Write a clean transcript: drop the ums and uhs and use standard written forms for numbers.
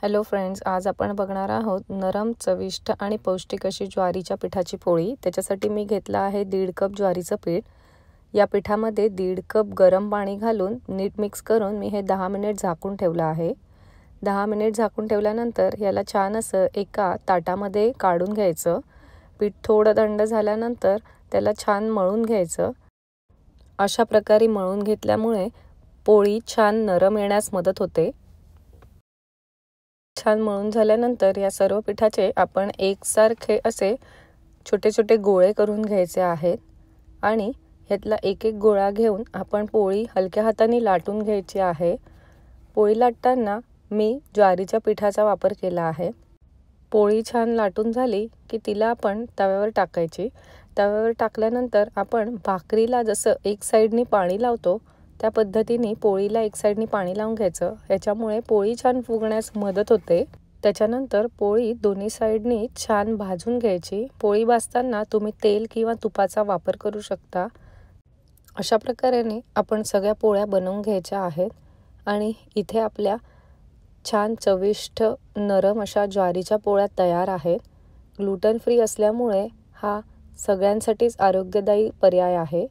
Hello friends, आज आपण बघणार आहोत नरम चविष्ट आणि पौष्टिक अशी ज्वारीच्या पिठाची पोळी। त्याच्यासाठी मी घेतला आहे 1.5 कप ज्वारीचं पीठ। या पिठामध्ये 1.5 कप गरम पाणी घालून नीट मिक्स करून मी हे 10 मिनिट झाकून ठेवलं आहे। 10 मिनिट झाकून ठेवल्यानंतर याला छान असं एका ताटामध्ये काढून घ्यायचं। पीठ थोडं थंड झाल्यानंतर त्याला छान मळून घ्यायचं। अशा प्रकारे मळून घेतल्यामुळे पोळी छान नरम येण्यास मदत होते। छान मळून झाल्यानंतर या सर्व पिठाचे आपण एकसारखे असे छोटे छोटे गोळे करून घ्यायचे आहेत आणि ह्यातला एक एक गोळा घेऊन आपण पोळी हलक्या हाताने लाटून घ्यायची आहे। पोळी लाटताना मी ज्वारीच्या पिठाचा वापर केला आहे। पोळी छान लाटून झाली की तिला आपण तव्यावर टाकायची। तव्यावर टाकल्यानंतर आपण भाकरीला जसं एक साइडनी पाणी लावतो त्या पद्धतीने पोळीला एक साइडनी पाणी लावून घ्यायचं। याच्यामुळे पोळी छान फुगण्यास मदत होते। त्याच्यानंतर पोळी दोन्ही साइडनी छान भाजून घ्यायची। पोळी भाजताना तुम्ही तेल किंवा तुपाचा वापर करू शकता। अशा प्रकारे आपण सगळ्या पोळ्या बनवून घ्यायच्या आहेत आणि इथे आपल्या छान चविष्ट नरम अशा ज्वारीच्या पोळ्या तयार आहेत। ग्लुटेन फ्री असल्यामुळे हा सगळ्यांसाठीच आरोग्यदायी पर्याय आहे।